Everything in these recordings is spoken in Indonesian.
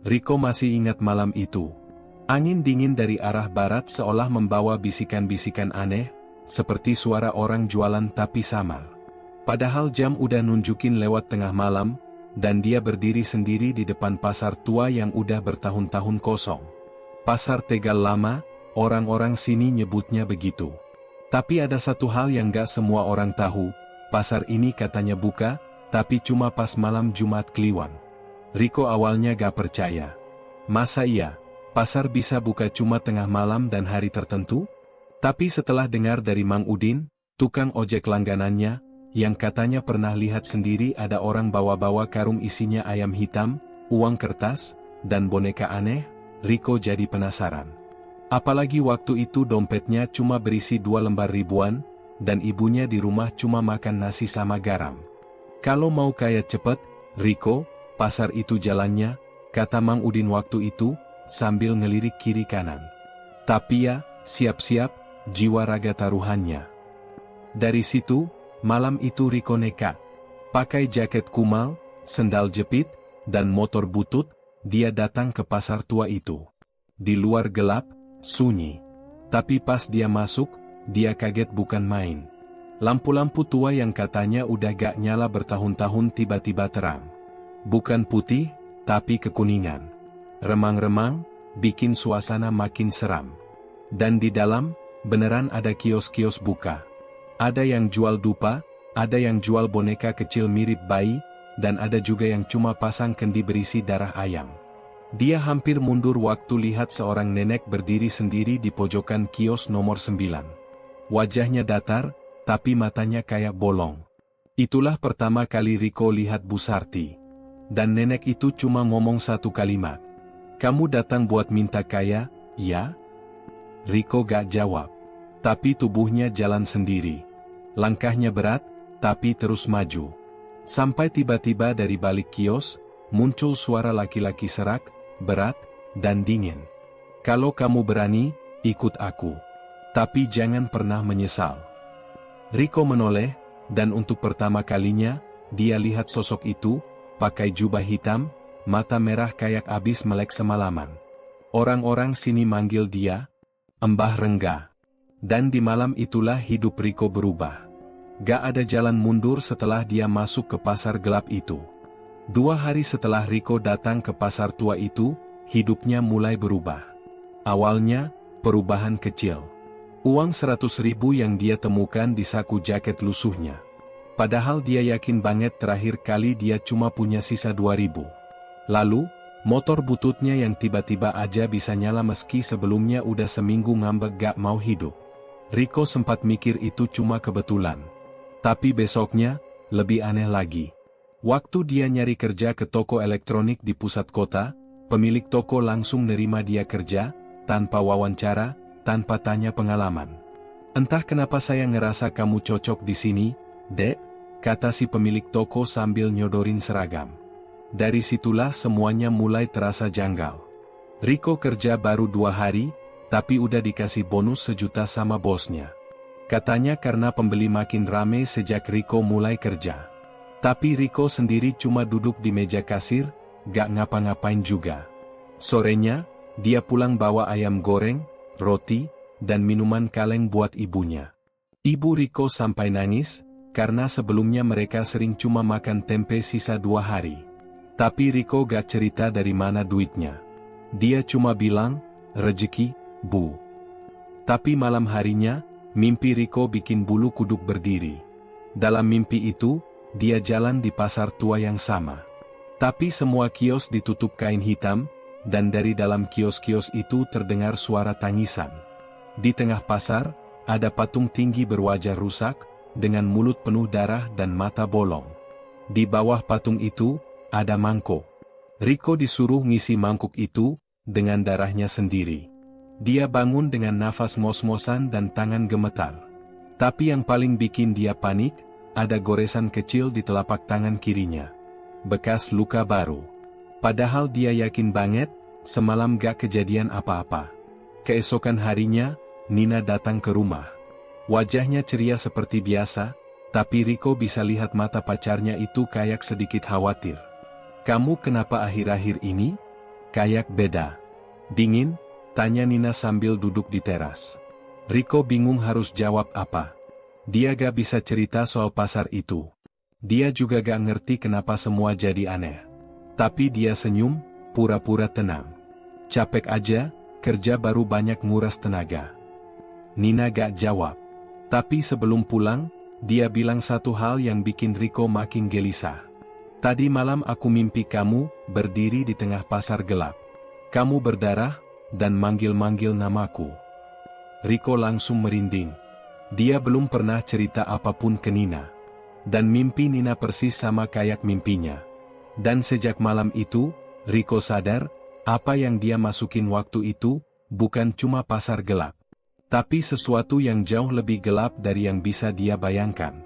Riko masih ingat malam itu. Angin dingin dari arah barat seolah membawa bisikan-bisikan aneh, seperti suara orang jualan tapi samar. Padahal jam udah nunjukin lewat tengah malam, dan dia berdiri sendiri di depan pasar tua yang udah bertahun-tahun kosong. Pasar Tegal Lama, orang-orang sini nyebutnya begitu. Tapi ada satu hal yang gak semua orang tahu, pasar ini katanya buka, tapi cuma pas malam Jumat Kliwon. Riko awalnya gak percaya. Masa iya, pasar bisa buka cuma tengah malam dan hari tertentu? Tapi setelah dengar dari Mang Udin, tukang ojek langganannya, yang katanya pernah lihat sendiri ada orang bawa-bawa karung isinya ayam hitam, uang kertas, dan boneka aneh, Riko jadi penasaran. Apalagi waktu itu dompetnya cuma berisi 2 lembar ribuan, dan ibunya di rumah cuma makan nasi sama garam. Kalau mau kaya cepet, Riko, pasar itu jalannya, kata Mang Udin waktu itu, sambil ngelirik kiri kanan. Tapi ya, siap-siap, jiwa raga taruhannya. Dari situ, malam itu Riko nekat. Pakai jaket kumal, sendal jepit, dan motor butut, dia datang ke pasar tua itu. Di luar gelap, sunyi. Tapi pas dia masuk, dia kaget bukan main. Lampu-lampu tua yang katanya udah gak nyala bertahun-tahun tiba-tiba terang. Bukan putih, tapi kekuningan. Remang-remang, bikin suasana makin seram. Dan di dalam, beneran ada kios-kios buka. Ada yang jual dupa, ada yang jual boneka kecil mirip bayi, dan ada juga yang cuma pasang kendi berisi darah ayam. Dia hampir mundur waktu lihat seorang nenek berdiri sendiri di pojokan kios nomor 9. Wajahnya datar, tapi matanya kayak bolong. Itulah pertama kali Riko lihat Bu Sarti. Dan nenek itu cuma ngomong satu kalimat. Kamu datang buat minta kaya, ya? Riko gak jawab. Tapi tubuhnya jalan sendiri. Langkahnya berat, tapi terus maju. Sampai tiba-tiba dari balik kios, muncul suara laki-laki serak, berat, dan dingin. Kalau kamu berani, ikut aku. Tapi jangan pernah menyesal. Riko menoleh, dan untuk pertama kalinya, dia lihat sosok itu, pakai jubah hitam, mata merah kayak abis melek semalaman. Orang-orang sini manggil dia, Mbah Rengga. Dan di malam itulah hidup Riko berubah. Gak ada jalan mundur setelah dia masuk ke pasar gelap itu. 2 hari setelah Riko datang ke pasar tua itu, hidupnya mulai berubah. Awalnya, perubahan kecil. Uang 100.000 yang dia temukan di saku jaket lusuhnya. Padahal dia yakin banget terakhir kali dia cuma punya sisa 2.000. Lalu, motor bututnya yang tiba-tiba aja bisa nyala meski sebelumnya udah seminggu ngambek gak mau hidup. Riko sempat mikir itu cuma kebetulan. Tapi besoknya, lebih aneh lagi. Waktu dia nyari kerja ke toko elektronik di pusat kota, pemilik toko langsung nerima dia kerja, tanpa wawancara, tanpa tanya pengalaman. Entah kenapa saya ngerasa kamu cocok di sini, Dek, kata si pemilik toko sambil nyodorin seragam. Dari situlah semuanya mulai terasa janggal. Riko kerja baru 2 hari, tapi udah dikasih bonus 1 juta sama bosnya. Katanya karena pembeli makin rame sejak Riko mulai kerja. Tapi Riko sendiri cuma duduk di meja kasir, gak ngapa-ngapain juga. Sorenya, dia pulang bawa ayam goreng, roti, dan minuman kaleng buat ibunya. Ibu Riko sampai nangis, karena sebelumnya mereka sering cuma makan tempe sisa 2 hari. Tapi Riko gak cerita dari mana duitnya. Dia cuma bilang, rezeki, Bu. Tapi malam harinya, mimpi Riko bikin bulu kuduk berdiri. Dalam mimpi itu, dia jalan di pasar tua yang sama. Tapi semua kios ditutup kain hitam, dan dari dalam kios-kios itu terdengar suara tangisan. Di tengah pasar, ada patung tinggi berwajah rusak, dengan mulut penuh darah dan mata bolong. Di bawah patung itu, ada mangkok. Riko disuruh ngisi mangkuk itu, dengan darahnya sendiri. Dia bangun dengan nafas ngos-ngosan dan tangan gemetar. Tapi yang paling bikin dia panik, ada goresan kecil di telapak tangan kirinya. Bekas luka baru. Padahal dia yakin banget, semalam gak kejadian apa-apa. Keesokan harinya, Nina datang ke rumah. Wajahnya ceria seperti biasa, tapi Riko bisa lihat mata pacarnya itu kayak sedikit khawatir. Kamu kenapa akhir-akhir ini? Kayak beda. Dingin? Tanya Nina sambil duduk di teras. Riko bingung harus jawab apa. Dia gak bisa cerita soal pasar itu. Dia juga gak ngerti kenapa semua jadi aneh. Tapi dia senyum, pura-pura tenang. Capek aja, kerja baru banyak nguras tenaga. Nina gak jawab. Tapi sebelum pulang, dia bilang satu hal yang bikin Riko makin gelisah. Tadi malam aku mimpi kamu berdiri di tengah pasar gelap. Kamu berdarah dan manggil-manggil namaku. Riko langsung merinding. Dia belum pernah cerita apapun ke Nina. Dan mimpi Nina persis sama kayak mimpinya. Dan sejak malam itu, Riko sadar, apa yang dia masukin waktu itu, bukan cuma pasar gelap. Tapi sesuatu yang jauh lebih gelap dari yang bisa dia bayangkan.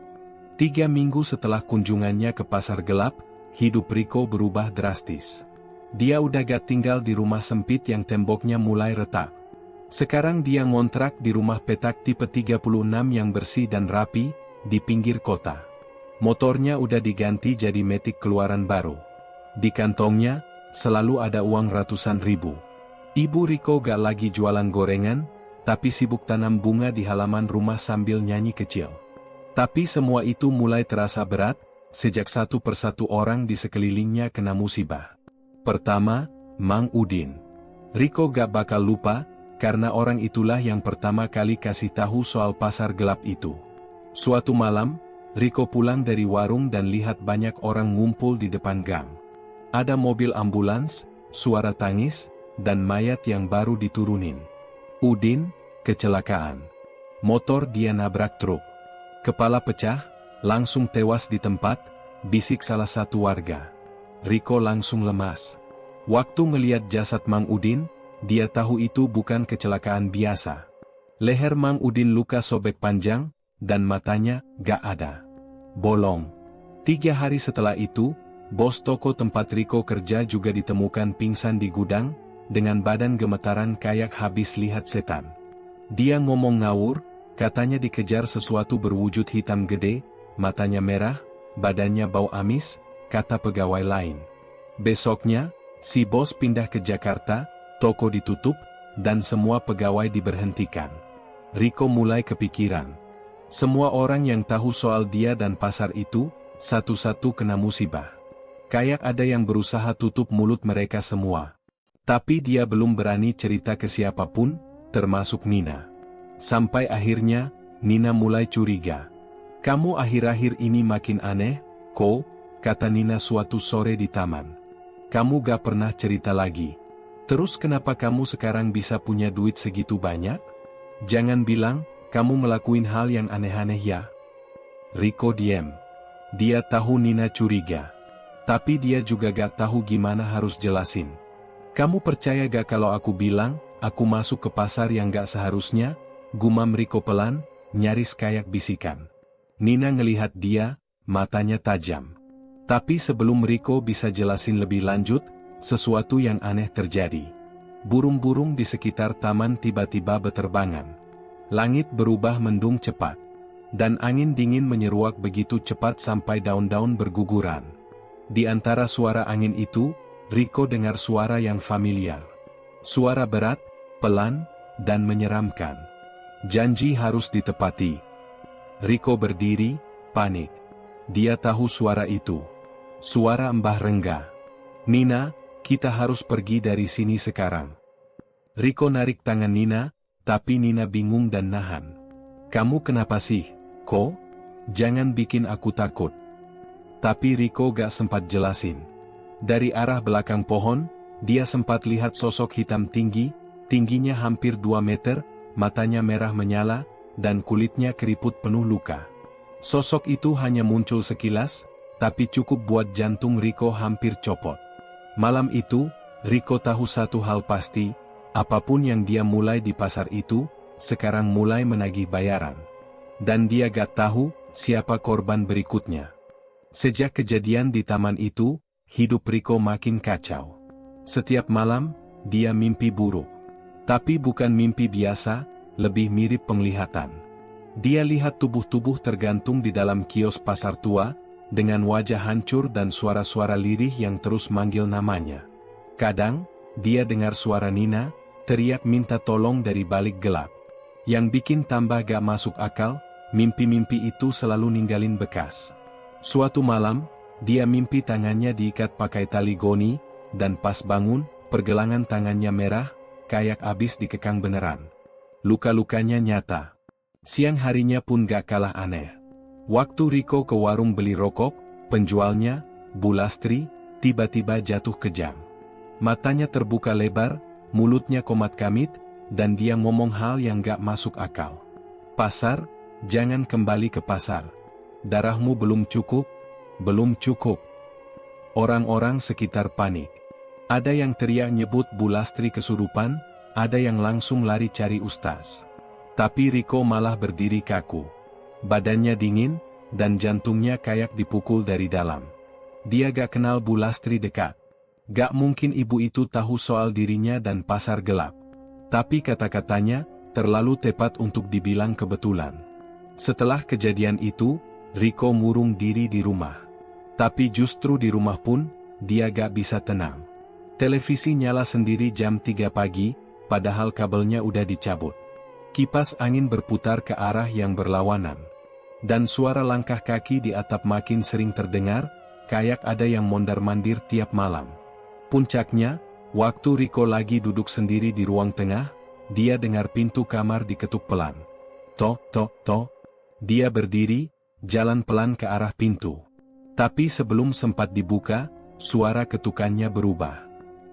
3 minggu setelah kunjungannya ke pasar gelap, hidup Riko berubah drastis. Dia udah gak tinggal di rumah sempit yang temboknya mulai retak. Sekarang dia ngontrak di rumah petak tipe 36 yang bersih dan rapi, di pinggir kota. Motornya udah diganti jadi Matic keluaran baru. Di kantongnya, selalu ada uang ratusan ribu. Ibu Riko gak lagi jualan gorengan, tapi sibuk tanam bunga di halaman rumah sambil nyanyi kecil. Tapi semua itu mulai terasa berat, sejak satu persatu orang di sekelilingnya kena musibah. Pertama, Mang Udin. Riko gak bakal lupa, karena orang itulah yang pertama kali kasih tahu soal pasar gelap itu. Suatu malam, Riko pulang dari warung dan lihat banyak orang ngumpul di depan gang. Ada mobil ambulans, suara tangis, dan mayat yang baru diturunin. Udin, kecelakaan. Motor dia nabrak truk. Kepala pecah, langsung tewas di tempat, bisik salah satu warga. Riko langsung lemas. Waktu melihat jasad Mang Udin, dia tahu itu bukan kecelakaan biasa. Leher Mang Udin luka sobek panjang, dan matanya gak ada. Bolong. 3 hari setelah itu, bos toko tempat Riko kerja juga ditemukan pingsan di gudang, dengan badan gemetaran kayak habis lihat setan. Dia ngomong ngawur, katanya dikejar sesuatu berwujud hitam gede, matanya merah, badannya bau amis, kata pegawai lain. Besoknya, si bos pindah ke Jakarta, toko ditutup, dan semua pegawai diberhentikan. Riko mulai kepikiran. Semua orang yang tahu soal dia dan pasar itu, satu-satu kena musibah. Kayak ada yang berusaha tutup mulut mereka semua. Tapi dia belum berani cerita ke siapapun, termasuk Nina. Sampai akhirnya, Nina mulai curiga. Kamu akhir-akhir ini makin aneh, kok, kata Nina suatu sore di taman. Kamu gak pernah cerita lagi. Terus kenapa kamu sekarang bisa punya duit segitu banyak? Jangan bilang, kamu ngelakuin hal yang aneh-aneh ya. Riko diam. Dia tahu Nina curiga. Tapi dia juga gak tahu gimana harus jelasin. Kamu percaya gak kalau aku bilang, aku masuk ke pasar yang gak seharusnya? Gumam Riko pelan, nyaris kayak bisikan. Nina ngelihat dia, matanya tajam. Tapi sebelum Riko bisa jelasin lebih lanjut, sesuatu yang aneh terjadi. Burung-burung di sekitar taman tiba-tiba beterbangan. Langit berubah mendung cepat. Dan angin dingin menyeruak begitu cepat sampai daun-daun berguguran. Di antara suara angin itu, Riko dengar suara yang familiar. Suara berat, pelan, dan menyeramkan. Janji harus ditepati. Riko berdiri, panik. Dia tahu suara itu. Suara Mbah Rengga. Nina, kita harus pergi dari sini sekarang. Riko narik tangan Nina, tapi Nina bingung dan nahan. Kamu kenapa sih, Ko? Jangan bikin aku takut. Tapi Riko gak sempat jelasin. Dari arah belakang pohon, dia sempat lihat sosok hitam tinggi, tingginya hampir 2 meter, matanya merah menyala, dan kulitnya keriput penuh luka. Sosok itu hanya muncul sekilas, tapi cukup buat jantung Riko hampir copot. Malam itu, Riko tahu satu hal pasti, apapun yang dia mulai di pasar itu, sekarang mulai menagih bayaran. Dan dia gak tahu, siapa korban berikutnya. Sejak kejadian di taman itu, hidup Riko makin kacau. Setiap malam, dia mimpi buruk. Tapi bukan mimpi biasa, lebih mirip penglihatan. Dia lihat tubuh-tubuh tergantung di dalam kios pasar tua, dengan wajah hancur dan suara-suara lirih yang terus manggil namanya. Kadang, dia dengar suara Nina, teriak minta tolong dari balik gelap. Yang bikin tambah gak masuk akal, mimpi-mimpi itu selalu ninggalin bekas. Suatu malam, dia mimpi tangannya diikat pakai tali goni, dan pas bangun, pergelangan tangannya merah, kayak abis dikekang beneran. Luka-lukanya nyata. Siang harinya pun gak kalah aneh. Waktu Riko ke warung beli rokok, penjualnya, Bu Lastri, tiba-tiba jatuh kejang. Matanya terbuka lebar, mulutnya komat kamit, dan dia ngomong hal yang gak masuk akal. Pasar, jangan kembali ke pasar. Darahmu belum cukup, belum cukup. Orang-orang sekitar panik. Ada yang teriak nyebut Bu Lastri kesurupan, ada yang langsung lari cari ustaz. Tapi Riko malah berdiri kaku. Badannya dingin, dan jantungnya kayak dipukul dari dalam. Dia gak kenal Bu Lastri dekat. Gak mungkin ibu itu tahu soal dirinya dan pasar gelap. Tapi kata-katanya, terlalu tepat untuk dibilang kebetulan. Setelah kejadian itu, Riko ngurung diri di rumah. Tapi justru di rumah pun, dia gak bisa tenang. Televisi nyala sendiri jam 3 pagi, padahal kabelnya udah dicabut. Kipas angin berputar ke arah yang berlawanan. Dan suara langkah kaki di atap makin sering terdengar, kayak ada yang mondar-mandir tiap malam. Puncaknya, waktu Riko lagi duduk sendiri di ruang tengah, dia dengar pintu kamar diketuk pelan. Tok, tok, tok. Dia berdiri, jalan pelan ke arah pintu. Tapi sebelum sempat dibuka, suara ketukannya berubah.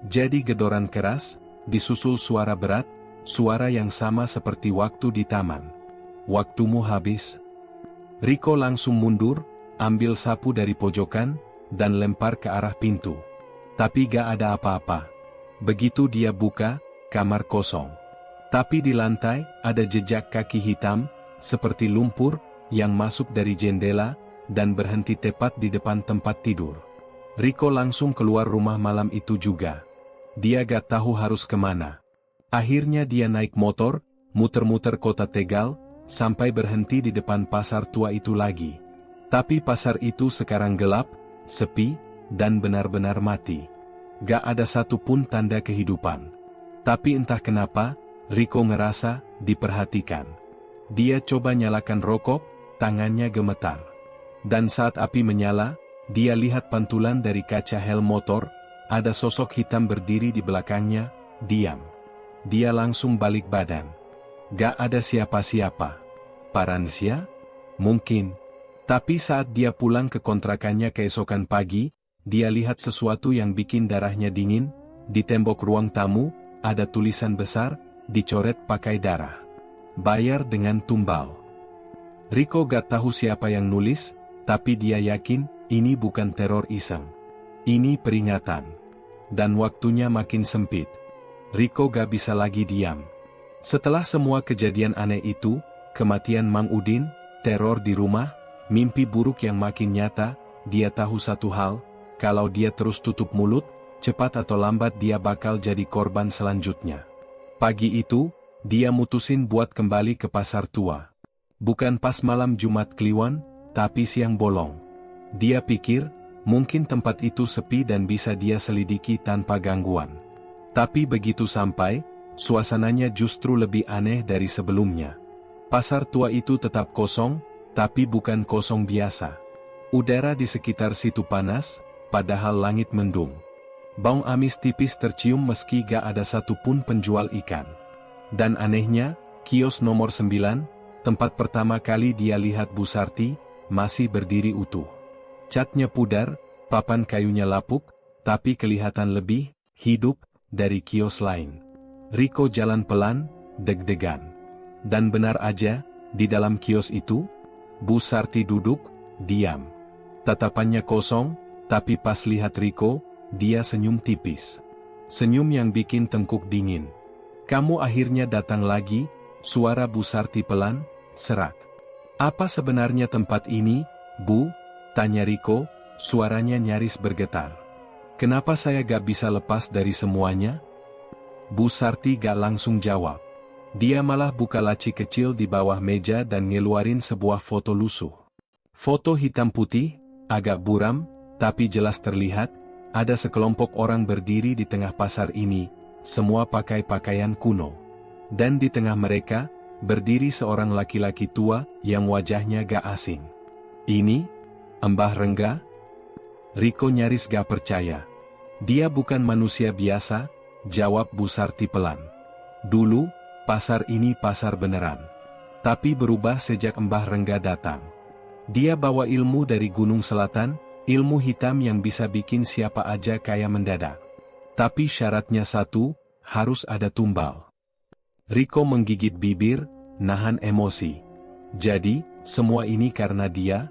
Jadi gedoran keras, disusul suara berat, suara yang sama seperti waktu di taman. Waktumu habis. Riko langsung mundur, ambil sapu dari pojokan, dan lempar ke arah pintu. Tapi gak ada apa-apa. Begitu dia buka, kamar kosong. Tapi di lantai, ada jejak kaki hitam, seperti lumpur, yang masuk dari jendela, dan berhenti tepat di depan tempat tidur. Riko langsung keluar rumah malam itu juga. Dia gak tahu harus kemana. Akhirnya dia naik motor, muter-muter kota Tegal, sampai berhenti di depan pasar tua itu lagi. Tapi pasar itu sekarang gelap, sepi, dan benar-benar mati. Gak ada satupun tanda kehidupan. Tapi entah kenapa, Riko ngerasa diperhatikan. Dia coba nyalakan rokok, tangannya gemetar. Dan saat api menyala, dia lihat pantulan dari kaca helm motor, ada sosok hitam berdiri di belakangnya, diam. Dia langsung balik badan. Gak ada siapa-siapa. Paransia? Mungkin. Tapi saat dia pulang ke kontrakannya keesokan pagi, dia lihat sesuatu yang bikin darahnya dingin. Di tembok ruang tamu, ada tulisan besar, dicoret pakai darah. Bayar dengan tumbal. Riko gak tahu siapa yang nulis, tapi dia yakin, ini bukan teror iseng. Ini peringatan. Dan waktunya makin sempit. Riko gak bisa lagi diam. Setelah semua kejadian aneh itu, kematian Mang Udin, teror di rumah, mimpi buruk yang makin nyata, dia tahu satu hal, kalau dia terus tutup mulut, cepat atau lambat dia bakal jadi korban selanjutnya. Pagi itu, dia mutusin buat kembali ke pasar tua. Bukan pas malam Jumat Kliwon, tapi siang bolong. Dia pikir, mungkin tempat itu sepi dan bisa dia selidiki tanpa gangguan. Tapi begitu sampai, suasananya justru lebih aneh dari sebelumnya. Pasar tua itu tetap kosong, tapi bukan kosong biasa. Udara di sekitar situ panas, padahal langit mendung. Bau amis tipis tercium meski gak ada satupun penjual ikan. Dan anehnya, kios nomor 9, tempat pertama kali dia lihat Bu Sarti, masih berdiri utuh. Catnya pudar, papan kayunya lapuk, tapi kelihatan lebih hidup dari kios lain. Riko jalan pelan, deg-degan. Dan benar aja, di dalam kios itu, Bu Sarti duduk, diam. Tatapannya kosong, tapi pas lihat Riko, dia senyum tipis. Senyum yang bikin tengkuk dingin. Kamu akhirnya datang lagi, suara Bu Sarti pelan, serak. Apa sebenarnya tempat ini, Bu? Tanya Riko, suaranya nyaris bergetar. Kenapa saya gak bisa lepas dari semuanya? Bu Sarti gak langsung jawab. Dia malah buka laci kecil di bawah meja dan ngeluarin sebuah foto lusuh. Foto hitam putih, agak buram, tapi jelas terlihat, ada sekelompok orang berdiri di tengah pasar ini, semua pakai pakaian kuno. Dan di tengah mereka, berdiri seorang laki-laki tua yang wajahnya gak asing. Ini? Mbah Rengga? Riko nyaris gak percaya. Dia bukan manusia biasa, jawab Bu Sarti pelan. Dulu, pasar ini pasar beneran. Tapi berubah sejak Mbah Rengga datang. Dia bawa ilmu dari Gunung Selatan, ilmu hitam yang bisa bikin siapa aja kaya mendadak. Tapi syaratnya satu, harus ada tumbal. Riko menggigit bibir, nahan emosi. Jadi, semua ini karena dia?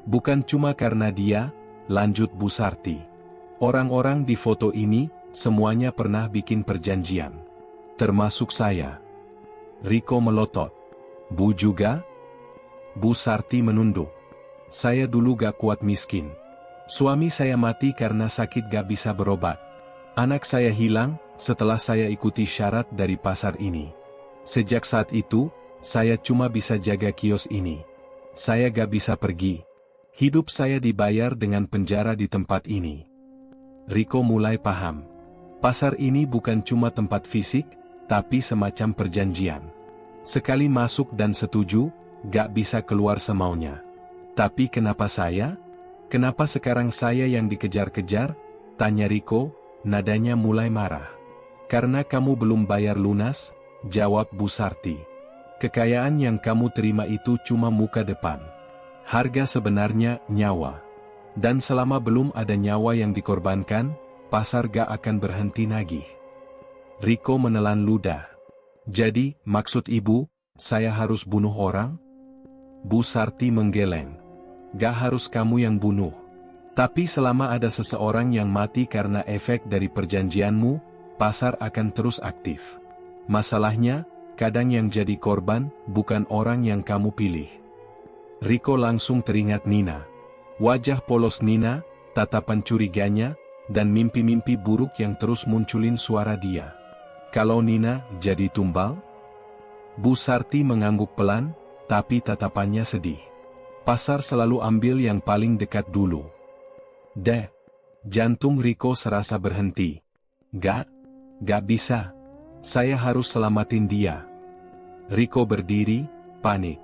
Bukan cuma karena dia, lanjut Bu Sarti. Orang-orang di foto ini, semuanya pernah bikin perjanjian. Termasuk saya. Riko melotot. Bu juga? Bu Sarti menunduk. Saya dulu gak kuat miskin. Suami saya mati karena sakit gak bisa berobat. Anak saya hilang, setelah saya ikuti syarat dari pasar ini. Sejak saat itu, saya cuma bisa jaga kios ini. Saya gak bisa pergi. Hidup saya dibayar dengan penjara di tempat ini. Riko mulai paham. Pasar ini bukan cuma tempat fisik, tapi semacam perjanjian. Sekali masuk dan setuju, gak bisa keluar semaunya. Tapi kenapa saya? Kenapa sekarang saya yang dikejar-kejar? Tanya Riko, nadanya mulai marah. Karena kamu belum bayar lunas, jawab Bu Sarti. Kekayaan yang kamu terima itu cuma muka depan. Harga sebenarnya nyawa. Dan selama belum ada nyawa yang dikorbankan, pasar gak akan berhenti nagih. Riko menelan ludah. Jadi, maksud ibu, saya harus bunuh orang? Bu Sarti menggeleng. Gak harus kamu yang bunuh. Tapi selama ada seseorang yang mati karena efek dari perjanjianmu, pasar akan terus aktif. Masalahnya, kadang yang jadi korban, bukan orang yang kamu pilih. Riko langsung teringat Nina. Wajah polos Nina, tatapan curiganya, dan mimpi-mimpi buruk yang terus munculin suara dia. Kalau Nina jadi tumbal? Bu Sarti mengangguk pelan, tapi tatapannya sedih. Pasar selalu ambil yang paling dekat dulu. Jantung Riko serasa berhenti. Gak bisa. Saya harus selamatin dia. Riko berdiri, panik.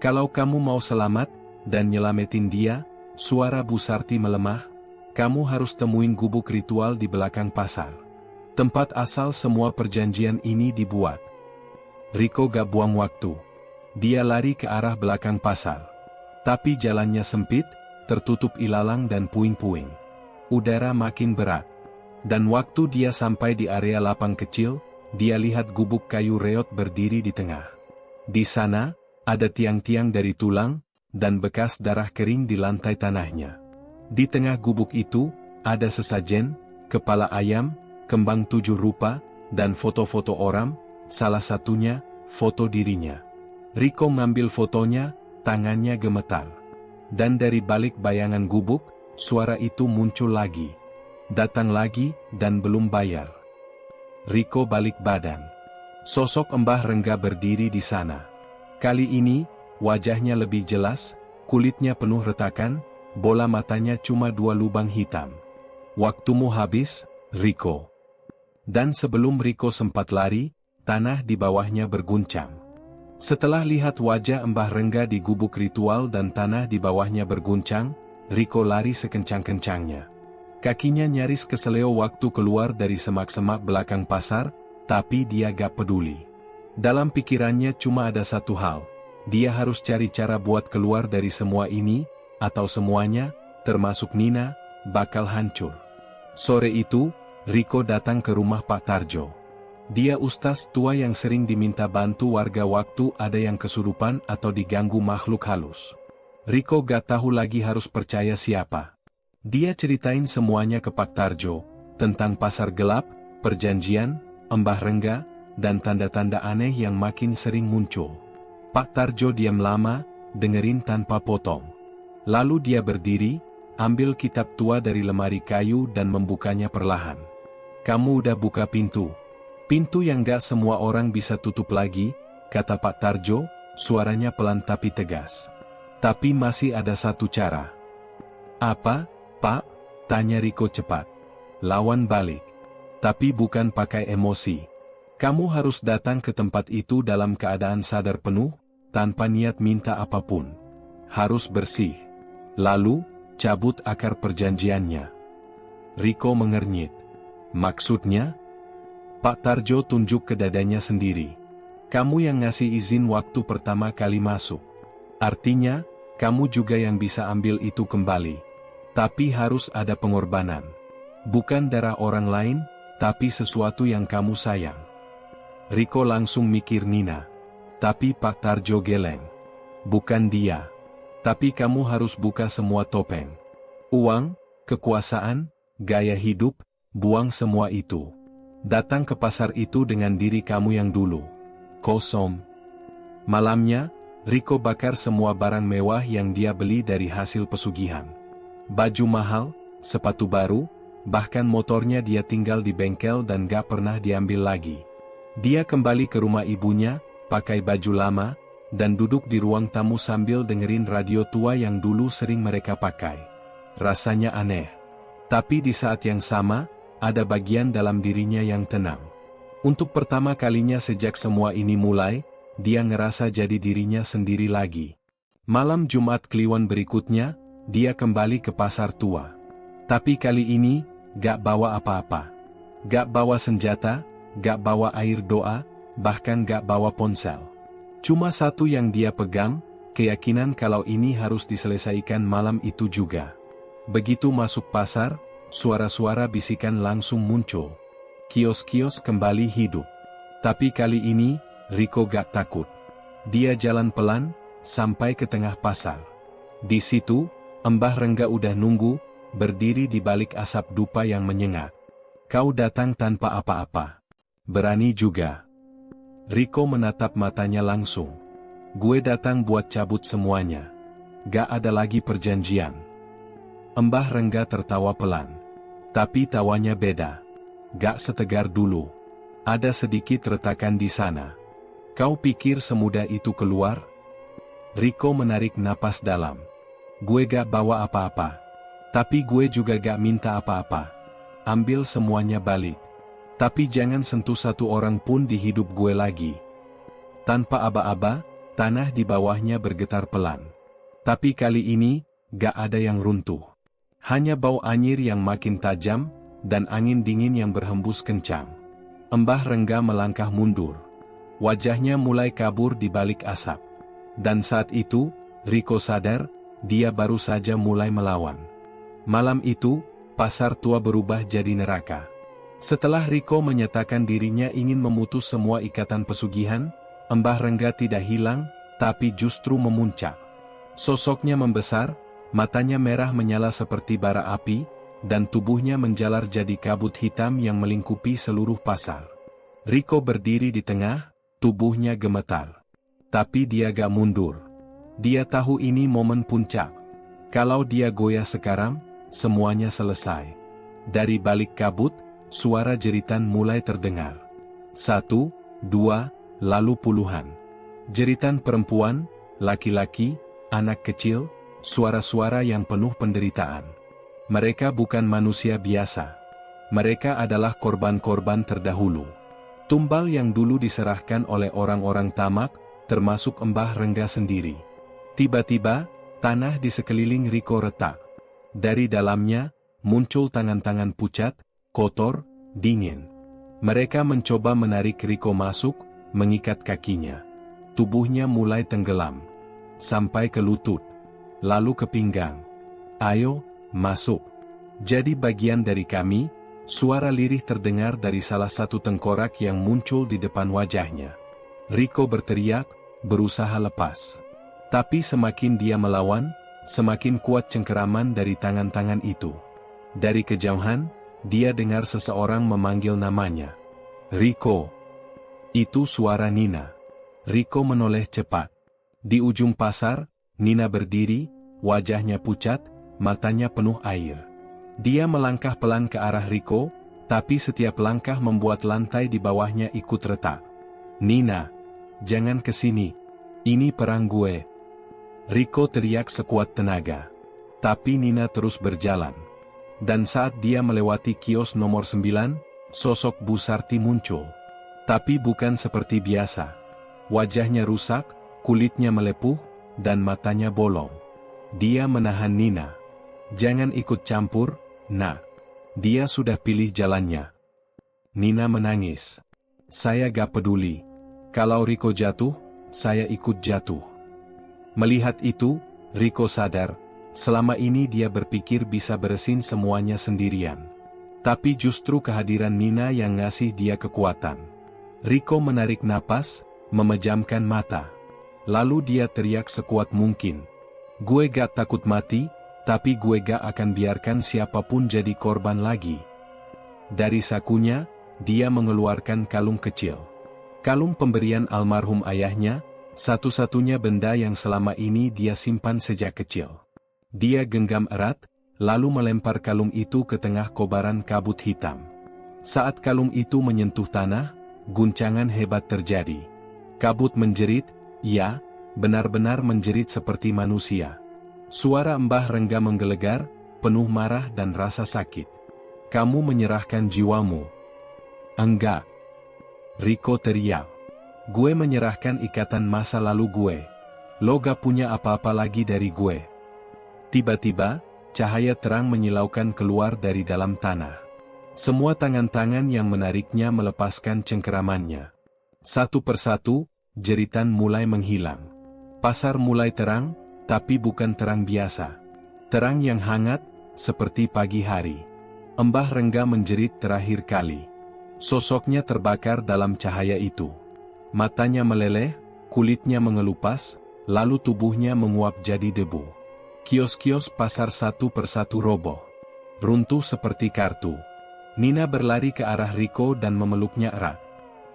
Kalau kamu mau selamat, dan nyelamatin dia, suara Bu Sarti melemah, kamu harus temuin gubuk ritual di belakang pasar. Tempat asal semua perjanjian ini dibuat. Riko gak buang waktu. Dia lari ke arah belakang pasar. Tapi jalannya sempit, tertutup ilalang dan puing-puing. Udara makin berat. Dan waktu dia sampai di area lapang kecil, dia lihat gubuk kayu reot berdiri di tengah. Di sana, ada tiang-tiang dari tulang, dan bekas darah kering di lantai tanahnya. Di tengah gubuk itu, ada sesajen, kepala ayam, kembang 7 rupa, dan foto-foto orang, salah satunya, foto dirinya. Riko ngambil fotonya, tangannya gemetar. Dan dari balik bayangan gubuk, suara itu muncul lagi. Datang lagi, dan belum bayar. Riko balik badan. Sosok Mbah Rengga berdiri di sana. Kali ini, wajahnya lebih jelas, kulitnya penuh retakan, bola matanya cuma 2 lubang hitam. Waktumu habis, Riko. Dan sebelum Riko sempat lari, tanah di bawahnya berguncang. Setelah lihat wajah Mbah Rengga di gubuk ritual dan tanah di bawahnya berguncang, Riko lari sekencang-kencangnya. Kakinya nyaris keseleo waktu keluar dari semak-semak belakang pasar, tapi dia gak peduli. Dalam pikirannya cuma ada satu hal, dia harus cari cara buat keluar dari semua ini, atau semuanya, termasuk Nina, bakal hancur. Sore itu, Riko datang ke rumah Pak Tarjo. Dia ustaz tua yang sering diminta bantu warga waktu ada yang kesurupan atau diganggu makhluk halus. Riko gak tahu lagi harus percaya siapa. Dia ceritain semuanya ke Pak Tarjo, tentang pasar gelap, perjanjian, Mbah Rengga, dan tanda-tanda aneh yang makin sering muncul. Pak Tarjo diam lama, dengerin tanpa potong. Lalu dia berdiri, ambil kitab tua dari lemari kayu dan membukanya perlahan. Kamu udah buka pintu. Pintu yang gak semua orang bisa tutup lagi, kata Pak Tarjo, suaranya pelan tapi tegas. Tapi masih ada satu cara. Apa, Pak? Tanya Riko cepat. Lawan balik. Tapi bukan pakai emosi. Kamu harus datang ke tempat itu dalam keadaan sadar penuh, tanpa niat minta apapun. Harus bersih. Lalu, cabut akar perjanjiannya. Riko mengernyit. Maksudnya? Pak Tarjo tunjuk ke dadanya sendiri. Kamu yang ngasih izin waktu pertama kali masuk. Artinya, kamu juga yang bisa ambil itu kembali. Tapi harus ada pengorbanan. Bukan darah orang lain, tapi sesuatu yang kamu sayang. Riko langsung mikir Nina. Tapi Pak Tarjo geleng. Bukan dia. Tapi kamu harus buka semua topeng. Uang, kekuasaan, gaya hidup, buang semua itu. Datang ke pasar itu dengan diri kamu yang dulu. Kosong. Malamnya, Riko bakar semua barang mewah yang dia beli dari hasil pesugihan. Baju mahal, sepatu baru, bahkan motornya dia tinggal di bengkel dan gak pernah diambil lagi. Dia kembali ke rumah ibunya, pakai baju lama, dan duduk di ruang tamu sambil dengerin radio tua yang dulu sering mereka pakai. Rasanya aneh. Tapi di saat yang sama, ada bagian dalam dirinya yang tenang. Untuk pertama kalinya sejak semua ini mulai, dia ngerasa jadi dirinya sendiri lagi. Malam Jumat Kliwon berikutnya, dia kembali ke pasar tua. Tapi kali ini, gak bawa apa-apa. Gak bawa senjata, gak bawa air doa, bahkan gak bawa ponsel. Cuma satu yang dia pegang, keyakinan kalau ini harus diselesaikan malam itu juga. Begitu masuk pasar, suara-suara bisikan langsung muncul. Kios-kios kembali hidup. Tapi kali ini, Riko gak takut. Dia jalan pelan, sampai ke tengah pasar. Di situ, Mbah Rengga udah nunggu, berdiri di balik asap dupa yang menyengat. Kau datang tanpa apa-apa. Berani juga. Riko menatap matanya langsung. Gue datang buat cabut semuanya. Gak ada lagi perjanjian. Mbah Rengga tertawa pelan. Tapi tawanya beda. Gak setegar dulu. Ada sedikit retakan di sana. Kau pikir semudah itu keluar? Riko menarik napas dalam. Gue gak bawa apa-apa. Tapi gue juga gak minta apa-apa. Ambil semuanya balik. Tapi jangan sentuh satu orang pun di hidup gue lagi. Tanpa aba-aba, tanah di bawahnya bergetar pelan. Tapi kali ini, gak ada yang runtuh. Hanya bau anyir yang makin tajam, dan angin dingin yang berhembus kencang. Mbah Rengga melangkah mundur. Wajahnya mulai kabur di balik asap. Dan saat itu, Riko sadar, dia baru saja mulai melawan. Malam itu, pasar tua berubah jadi neraka. Setelah Riko menyatakan dirinya ingin memutus semua ikatan pesugihan, Mbah Rengga tidak hilang, tapi justru memuncak. Sosoknya membesar, matanya merah menyala seperti bara api, dan tubuhnya menjalar jadi kabut hitam yang melingkupi seluruh pasar. Riko berdiri di tengah, tubuhnya gemetar. Tapi dia gak mundur. Dia tahu ini momen puncak. Kalau dia goyah sekarang, semuanya selesai. Dari balik kabut, suara jeritan mulai terdengar. 1, 2, lalu puluhan. Jeritan perempuan, laki-laki, anak kecil, suara-suara yang penuh penderitaan. Mereka bukan manusia biasa. Mereka adalah korban-korban terdahulu. Tumbal yang dulu diserahkan oleh orang-orang tamak, termasuk Mbah Rengga sendiri. Tiba-tiba, tanah di sekeliling Riko retak. Dari dalamnya, muncul tangan-tangan pucat, kotor, dingin. Mereka mencoba menarik Riko masuk, mengikat kakinya. Tubuhnya mulai tenggelam. Sampai ke lutut. Lalu ke pinggang. Ayo, masuk. Jadi bagian dari kami, suara lirih terdengar dari salah satu tengkorak yang muncul di depan wajahnya. Riko berteriak, berusaha lepas. Tapi semakin dia melawan, semakin kuat cengkeraman dari tangan-tangan itu. Dari kejauhan, dia dengar seseorang memanggil namanya. Riko. Itu suara Nina. Riko menoleh cepat. Di ujung pasar, Nina berdiri, wajahnya pucat, matanya penuh air. Dia melangkah pelan ke arah Riko, tapi setiap langkah membuat lantai di bawahnya ikut retak. Nina, jangan kesini. Ini perang gue. Riko teriak sekuat tenaga. Tapi Nina terus berjalan. Dan saat dia melewati kios nomor 9, sosok Bu Sarti muncul. Tapi bukan seperti biasa. Wajahnya rusak, kulitnya melepuh, dan matanya bolong. Dia menahan Nina. "Jangan ikut campur, Nak. Dia sudah pilih jalannya." Nina menangis. "Saya gak peduli. Kalau Riko jatuh, saya ikut jatuh." Melihat itu, Riko sadar, selama ini dia berpikir bisa beresin semuanya sendirian. Tapi justru kehadiran Nina yang ngasih dia kekuatan. Riko menarik napas, memejamkan mata. Lalu dia teriak sekuat mungkin. "Gue gak takut mati, tapi gue gak akan biarkan siapapun jadi korban lagi." Dari sakunya, dia mengeluarkan kalung kecil. Kalung pemberian almarhum ayahnya, satu-satunya benda yang selama ini dia simpan sejak kecil. Dia genggam erat, lalu melempar kalung itu ke tengah kobaran kabut hitam. Saat kalung itu menyentuh tanah, guncangan hebat terjadi. Kabut menjerit, ya, benar-benar menjerit seperti manusia. Suara Mbah Rengga menggelegar, penuh marah dan rasa sakit. "Kamu menyerahkan jiwamu." "Enggak," Riko teriak. "Gue menyerahkan ikatan masa lalu gue. Lo gak punya apa-apa lagi dari gue." Tiba-tiba, cahaya terang menyilaukan keluar dari dalam tanah. Semua tangan-tangan yang menariknya melepaskan cengkeramannya. Satu persatu, jeritan mulai menghilang. Pasar mulai terang, tapi bukan terang biasa. Terang yang hangat, seperti pagi hari. Mbah Rengga menjerit terakhir kali. Sosoknya terbakar dalam cahaya itu. Matanya meleleh, kulitnya mengelupas, lalu tubuhnya menguap jadi debu. Kios-kios pasar satu persatu roboh. Runtuh seperti kartu. Nina berlari ke arah Riko dan memeluknya erat.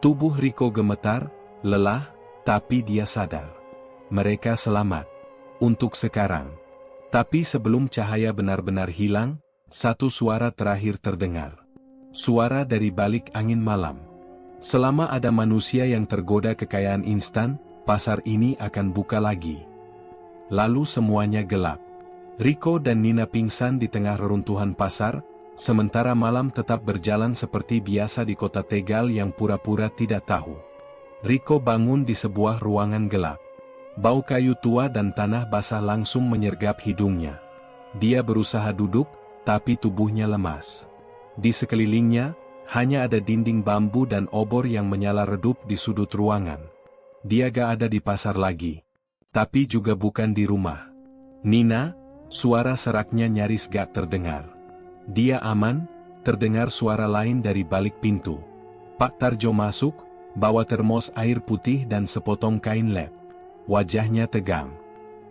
Tubuh Riko gemetar, lelah, tapi dia sadar. Mereka selamat. Untuk sekarang. Tapi sebelum cahaya benar-benar hilang, satu suara terakhir terdengar. Suara dari balik angin malam. "Selama ada manusia yang tergoda kekayaan instan, pasar ini akan buka lagi." Lalu semuanya gelap. Riko dan Nina pingsan di tengah reruntuhan pasar, sementara malam tetap berjalan seperti biasa di kota Tegal yang pura-pura tidak tahu. Riko bangun di sebuah ruangan gelap. Bau kayu tua dan tanah basah langsung menyergap hidungnya. Dia berusaha duduk, tapi tubuhnya lemas. Di sekelilingnya, hanya ada dinding bambu dan obor yang menyala redup di sudut ruangan. Dia gak ada di pasar lagi. Tapi juga bukan di rumah. "Nina," suara seraknya nyaris gak terdengar. "Dia aman," terdengar suara lain dari balik pintu. Pak Tarjo masuk, bawa termos air putih dan sepotong kain lap. Wajahnya tegang.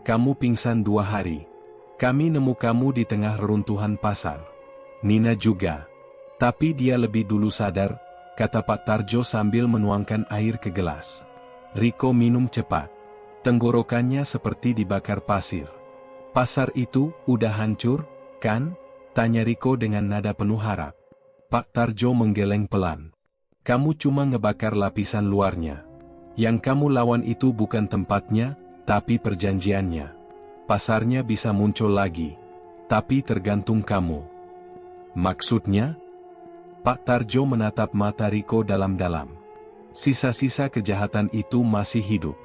"Kamu pingsan 2 hari. Kami nemu kamu di tengah reruntuhan pasar." "Nina juga. Tapi dia lebih dulu sadar," kata Pak Tarjo sambil menuangkan air ke gelas. Riko minum cepat. Tenggorokannya seperti dibakar pasir. "Pasar itu udah hancur, kan?" tanya Riko dengan nada penuh harap. Pak Tarjo menggeleng pelan. "Kamu cuma ngebakar lapisan luarnya. Yang kamu lawan itu bukan tempatnya, tapi perjanjiannya. Pasarnya bisa muncul lagi. Tapi tergantung kamu." "Maksudnya?" Pak Tarjo menatap mata Riko dalam-dalam. Sisa-sisa kejahatan itu masih hidup.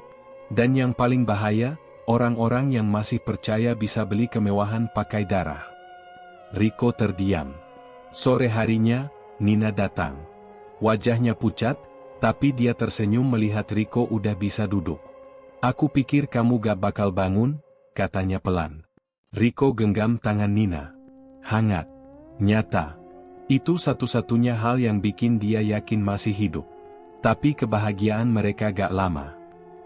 Dan yang paling bahaya, orang-orang yang masih percaya bisa beli kemewahan pakai darah. Riko terdiam. Sore harinya, Nina datang. Wajahnya pucat, tapi dia tersenyum melihat Riko udah bisa duduk. "Aku pikir kamu gak bakal bangun," katanya pelan. Riko genggam tangan Nina. Hangat. Nyata. Itu satu-satunya hal yang bikin dia yakin masih hidup. Tapi kebahagiaan mereka gak lama.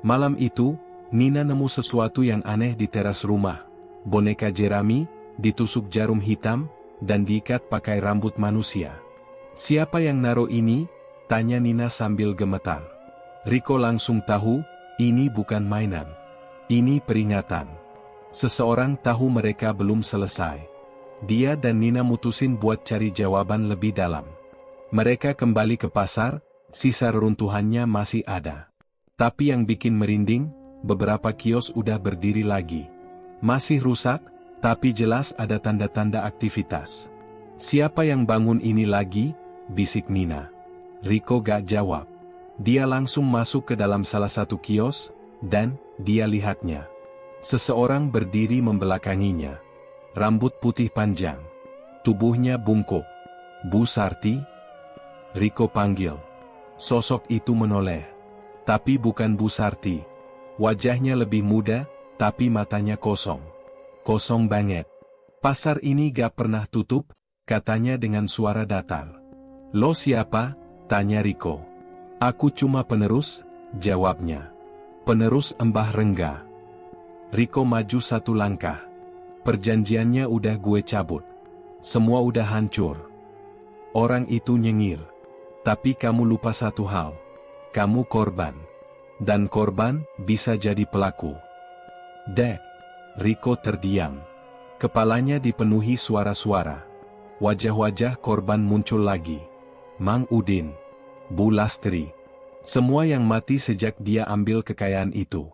Malam itu, Nina nemu sesuatu yang aneh di teras rumah. Boneka jerami, ditusuk jarum hitam, dan diikat pakai rambut manusia. "Siapa yang naruh ini?" tanya Nina sambil gemetar. Riko langsung tahu, ini bukan mainan. Ini peringatan. Seseorang tahu mereka belum selesai. Dia dan Nina mutusin buat cari jawaban lebih dalam. Mereka kembali ke pasar, sisa reruntuhannya masih ada. Tapi yang bikin merinding, beberapa kios udah berdiri lagi. Masih rusak, tapi jelas ada tanda-tanda aktivitas. Siapa yang bangun ini lagi? Bisik Nina. Riko gak jawab. Dia langsung masuk ke dalam salah satu kios, dan dia lihatnya. Seseorang berdiri membelakanginya. Rambut putih panjang. Tubuhnya bungkuk. Bu Sarti? Riko panggil. Sosok itu menoleh. Tapi bukan Bu Sarti. Wajahnya lebih muda, tapi matanya kosong. Kosong banget. Pasar ini gak pernah tutup, katanya dengan suara datar. Lo siapa? Tanya Riko. Aku cuma penerus, jawabnya. Penerus Mbah Rengga. Riko maju satu langkah. Perjanjiannya udah gue cabut. Semua udah hancur. Orang itu nyengir. Tapi kamu lupa satu hal. Kamu korban. Dan korban bisa jadi pelaku. Dek. Riko terdiam. Kepalanya dipenuhi suara-suara. Wajah-wajah korban muncul lagi. Mang Udin. Bu Lastri. Semua yang mati sejak dia ambil kekayaan itu.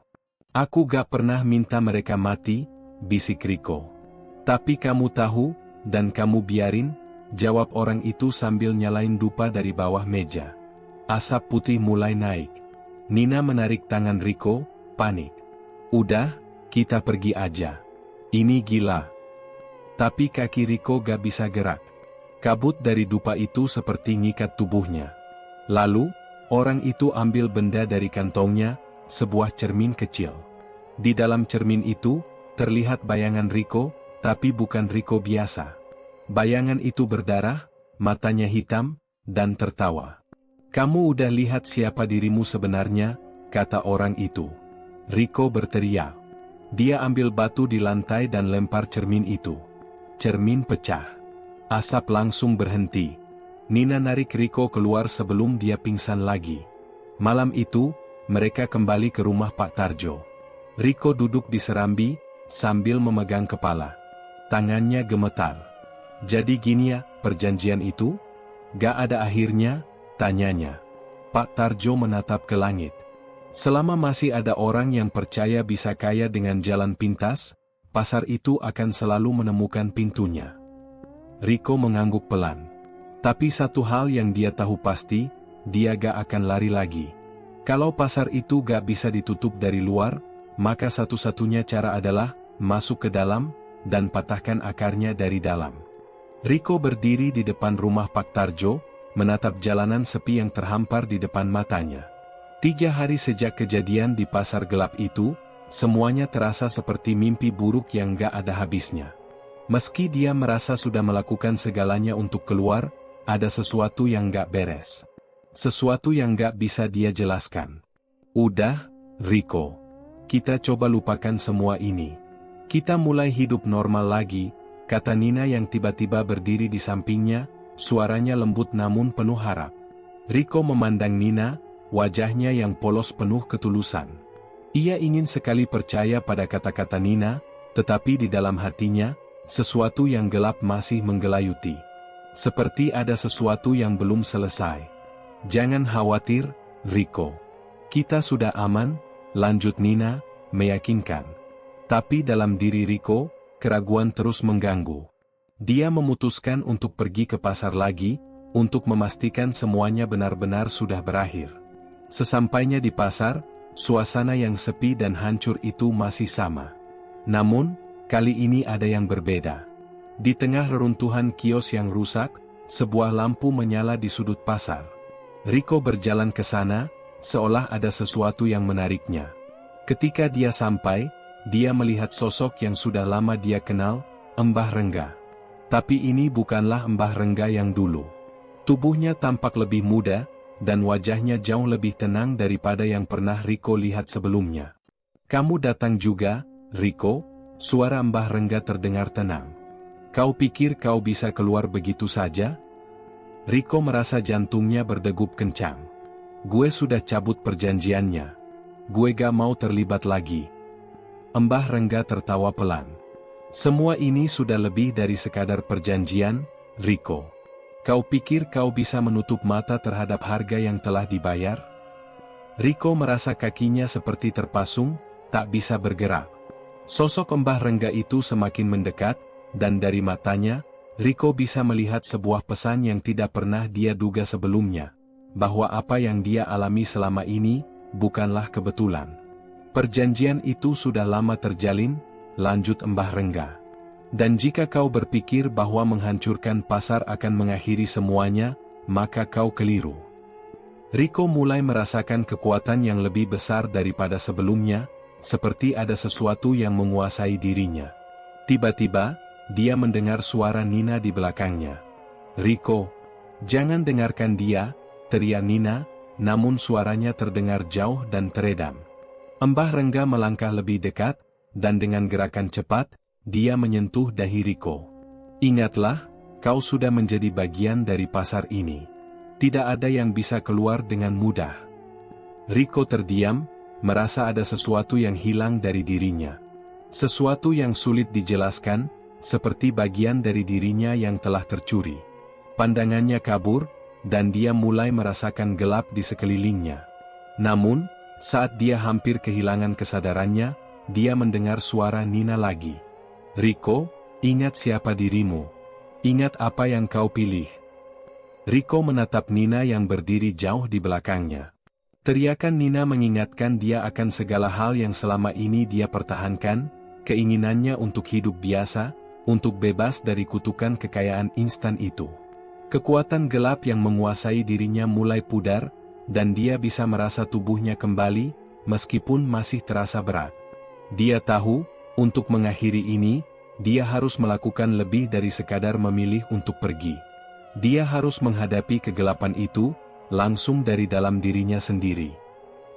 Aku gak pernah minta mereka mati, bisik Riko. Tapi kamu tahu, dan kamu biarin, jawab orang itu sambil nyalain dupa dari bawah meja. Asap putih mulai naik. Nina menarik tangan Riko, panik. Udah, kita pergi aja. Ini gila. Tapi kaki Riko gak bisa gerak. Kabut dari dupa itu seperti ngikat tubuhnya. Lalu, orang itu ambil benda dari kantongnya, sebuah cermin kecil. Di dalam cermin itu, terlihat bayangan Riko, tapi bukan Riko biasa. Bayangan itu berdarah, matanya hitam, dan tertawa. Kamu udah lihat siapa dirimu sebenarnya, kata orang itu. Riko berteriak. Dia ambil batu di lantai dan lempar cermin itu. Cermin pecah. Asap langsung berhenti. Nina narik Riko keluar sebelum dia pingsan lagi. Malam itu, mereka kembali ke rumah Pak Tarjo. Riko duduk di serambi, sambil memegang kepala. Tangannya gemetar. Jadi gini ya, perjanjian itu? Gak ada akhirnya? Tanyanya. Pak Tarjo menatap ke langit. Selama masih ada orang yang percaya bisa kaya dengan jalan pintas, pasar itu akan selalu menemukan pintunya. Riko mengangguk pelan. Tapi satu hal yang dia tahu pasti, dia gak akan lari lagi. Kalau pasar itu gak bisa ditutup dari luar, maka satu-satunya cara adalah masuk ke dalam, dan patahkan akarnya dari dalam. Riko berdiri di depan rumah Pak Tarjo, menatap jalanan sepi yang terhampar di depan matanya. 3 hari sejak kejadian di pasar gelap itu, semuanya terasa seperti mimpi buruk yang gak ada habisnya. Meski dia merasa sudah melakukan segalanya untuk keluar, ada sesuatu yang gak beres. Sesuatu yang gak bisa dia jelaskan. Udah, Riko. Kita coba lupakan semua ini. Kita mulai hidup normal lagi, kata Nina yang tiba-tiba berdiri di sampingnya, suaranya lembut namun penuh harap. Riko memandang Nina, wajahnya yang polos penuh ketulusan. Ia ingin sekali percaya pada kata-kata Nina, tetapi di dalam hatinya, sesuatu yang gelap masih menggelayuti. Seperti ada sesuatu yang belum selesai. Jangan khawatir, Riko. Kita sudah aman, lanjut Nina, meyakinkan. Tapi dalam diri Riko, keraguan terus mengganggu. Dia memutuskan untuk pergi ke pasar lagi, untuk memastikan semuanya benar-benar sudah berakhir. Sesampainya di pasar, suasana yang sepi dan hancur itu masih sama. Namun, kali ini ada yang berbeda. Di tengah reruntuhan kios yang rusak, sebuah lampu menyala di sudut pasar. Riko berjalan ke sana, seolah ada sesuatu yang menariknya. Ketika dia sampai, dia melihat sosok yang sudah lama dia kenal, Mbah Rengga. Tapi ini bukanlah Mbah Rengga yang dulu. Tubuhnya tampak lebih muda, dan wajahnya jauh lebih tenang daripada yang pernah Riko lihat sebelumnya. Kamu datang juga, Riko? Suara Mbah Rengga terdengar tenang. Kau pikir kau bisa keluar begitu saja? Riko merasa jantungnya berdegup kencang. Gue sudah cabut perjanjiannya. Gue gak mau terlibat lagi. Mbah Rengga tertawa pelan. Semua ini sudah lebih dari sekadar perjanjian, Riko. Kau pikir kau bisa menutup mata terhadap harga yang telah dibayar? Riko merasa kakinya seperti terpasung, tak bisa bergerak. Sosok Mbah Rengga itu semakin mendekat, dan dari matanya, Rico bisa melihat sebuah pesan yang tidak pernah dia duga sebelumnya, bahwa apa yang dia alami selama ini bukanlah kebetulan. Perjanjian itu sudah lama terjalin, lanjut Mbah Rengga. Dan jika kau berpikir bahwa menghancurkan pasar akan mengakhiri semuanya, maka kau keliru. Rico mulai merasakan kekuatan yang lebih besar daripada sebelumnya, seperti ada sesuatu yang menguasai dirinya. Tiba-tiba, dia mendengar suara Nina di belakangnya. "Rico, jangan dengarkan dia," teriak Nina, namun suaranya terdengar jauh dan teredam. Mbah Rengga melangkah lebih dekat, dan dengan gerakan cepat, dia menyentuh dahi Rico. "Ingatlah, kau sudah menjadi bagian dari pasar ini. Tidak ada yang bisa keluar dengan mudah." Rico terdiam, merasa ada sesuatu yang hilang dari dirinya. Sesuatu yang sulit dijelaskan, seperti bagian dari dirinya yang telah tercuri. Pandangannya kabur, dan dia mulai merasakan gelap di sekelilingnya. Namun, saat dia hampir kehilangan kesadarannya, dia mendengar suara Nina lagi. "Rico, ingat siapa dirimu. Ingat apa yang kau pilih." Rico menatap Nina yang berdiri jauh di belakangnya. Teriakan Nina mengingatkan dia akan segala hal yang selama ini dia pertahankan, keinginannya untuk hidup biasa, untuk bebas dari kutukan kekayaan instan itu. Kekuatan gelap yang menguasai dirinya mulai pudar, dan dia bisa merasa tubuhnya kembali, meskipun masih terasa berat. Dia tahu, untuk mengakhiri ini, dia harus melakukan lebih dari sekadar memilih untuk pergi. Dia harus menghadapi kegelapan itu, langsung dari dalam dirinya sendiri.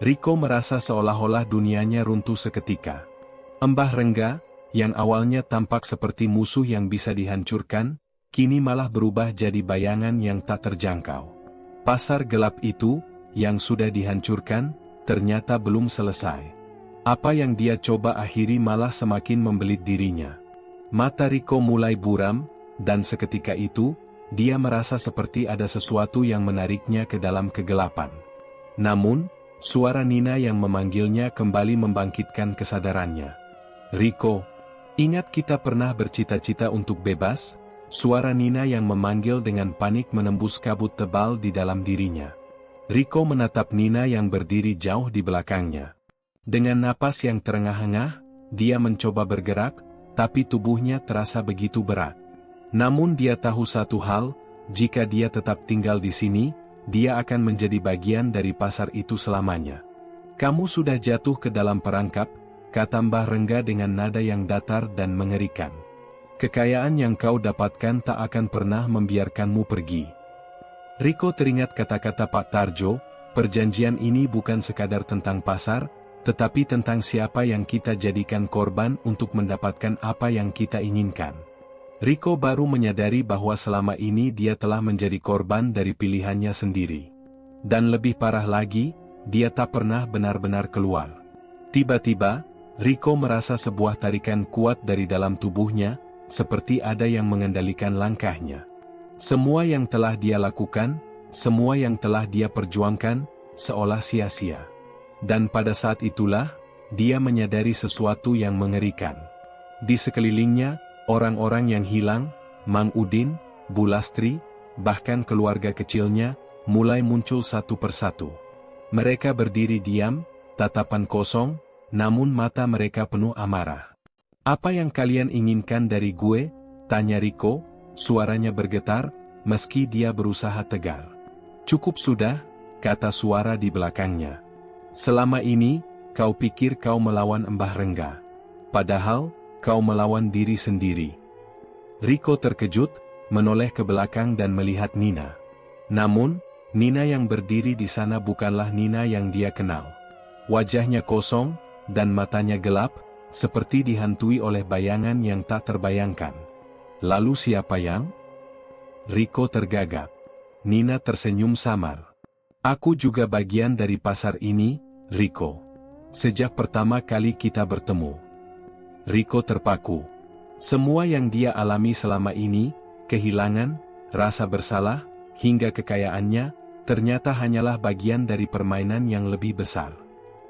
Rico merasa seolah-olah dunianya runtuh seketika. Mbah Rengga, yang awalnya tampak seperti musuh yang bisa dihancurkan, kini malah berubah jadi bayangan yang tak terjangkau. Pasar gelap itu, yang sudah dihancurkan, ternyata belum selesai. Apa yang dia coba akhiri malah semakin membelit dirinya. Mata Rico mulai buram, dan seketika itu, dia merasa seperti ada sesuatu yang menariknya ke dalam kegelapan. Namun, suara Nina yang memanggilnya kembali membangkitkan kesadarannya. "Rico, ingat kita pernah bercita-cita untuk bebas?" Suara Nina yang memanggil dengan panik menembus kabut tebal di dalam dirinya. Rico menatap Nina yang berdiri jauh di belakangnya. Dengan napas yang terengah-engah, dia mencoba bergerak, tapi tubuhnya terasa begitu berat. Namun dia tahu satu hal, jika dia tetap tinggal di sini, dia akan menjadi bagian dari pasar itu selamanya. "Kamu sudah jatuh ke dalam perangkap," kata Mbah Rengga dengan nada yang datar dan mengerikan. "Kekayaan yang kau dapatkan tak akan pernah membiarkanmu pergi." Rico teringat kata-kata Pak Tarjo, perjanjian ini bukan sekadar tentang pasar, tetapi tentang siapa yang kita jadikan korban untuk mendapatkan apa yang kita inginkan. Rico baru menyadari bahwa selama ini dia telah menjadi korban dari pilihannya sendiri. Dan lebih parah lagi, dia tak pernah benar-benar keluar. Tiba-tiba, Rico merasa sebuah tarikan kuat dari dalam tubuhnya, seperti ada yang mengendalikan langkahnya. Semua yang telah dia lakukan, semua yang telah dia perjuangkan, seolah sia-sia. Dan pada saat itulah, dia menyadari sesuatu yang mengerikan. Di sekelilingnya, orang-orang yang hilang, Mang Udin, Bu Lastri, bahkan keluarga kecilnya, mulai muncul satu persatu. Mereka berdiri diam, tatapan kosong, namun mata mereka penuh amarah. "Apa yang kalian inginkan dari gue?" tanya Rico, suaranya bergetar, meski dia berusaha tegar. "Cukup sudah," kata suara di belakangnya. "Selama ini, kau pikir kau melawan Mbah Rengga. Padahal, kau melawan diri sendiri." Rico terkejut, menoleh ke belakang dan melihat Nina. Namun, Nina yang berdiri di sana bukanlah Nina yang dia kenal. Wajahnya kosong, dan matanya gelap, seperti dihantui oleh bayangan yang tak terbayangkan. "Lalu siapa yang?" Rico tergagap. Nina tersenyum samar. "Aku juga bagian dari pasar ini, Rico. Sejak pertama kali kita bertemu." Rico terpaku. Semua yang dia alami selama ini, kehilangan, rasa bersalah, hingga kekayaannya, ternyata hanyalah bagian dari permainan yang lebih besar.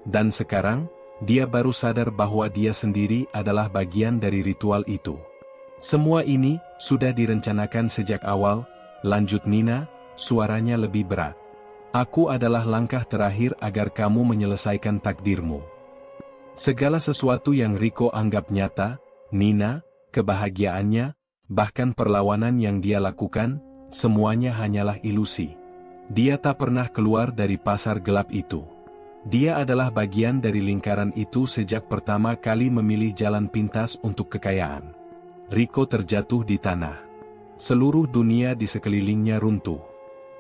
Dan sekarang, dia baru sadar bahwa dia sendiri adalah bagian dari ritual itu. Semua ini sudah direncanakan sejak awal, lanjut Nina, suaranya lebih berat. Aku adalah langkah terakhir agar kamu menyelesaikan takdirmu. Segala sesuatu yang Rico anggap nyata, Nina, kebahagiaannya, bahkan perlawanan yang dia lakukan, semuanya hanyalah ilusi. Dia tak pernah keluar dari pasar gelap itu. Dia adalah bagian dari lingkaran itu sejak pertama kali memilih jalan pintas untuk kekayaan. Rico terjatuh di tanah. Seluruh dunia di sekelilingnya runtuh.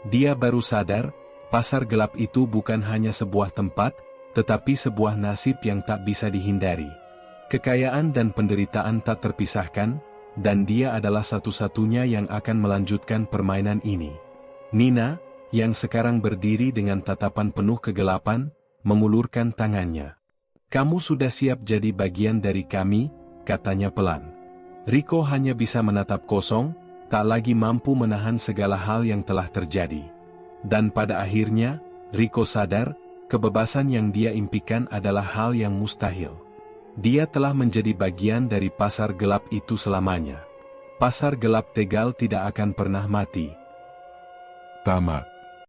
Dia baru sadar, pasar gelap itu bukan hanya sebuah tempat, tetapi sebuah nasib yang tak bisa dihindari. Kekayaan dan penderitaan tak terpisahkan, dan dia adalah satu-satunya yang akan melanjutkan permainan ini. Nina, yang sekarang berdiri dengan tatapan penuh kegelapan, mengulurkan tangannya. "Kamu sudah siap jadi bagian dari kami," katanya pelan. Rico hanya bisa menatap kosong, tak lagi mampu menahan segala hal yang telah terjadi. Dan pada akhirnya, Rico sadar, kebebasan yang dia impikan adalah hal yang mustahil. Dia telah menjadi bagian dari pasar gelap itu selamanya. Pasar gelap Tegal tidak akan pernah mati. Tamat.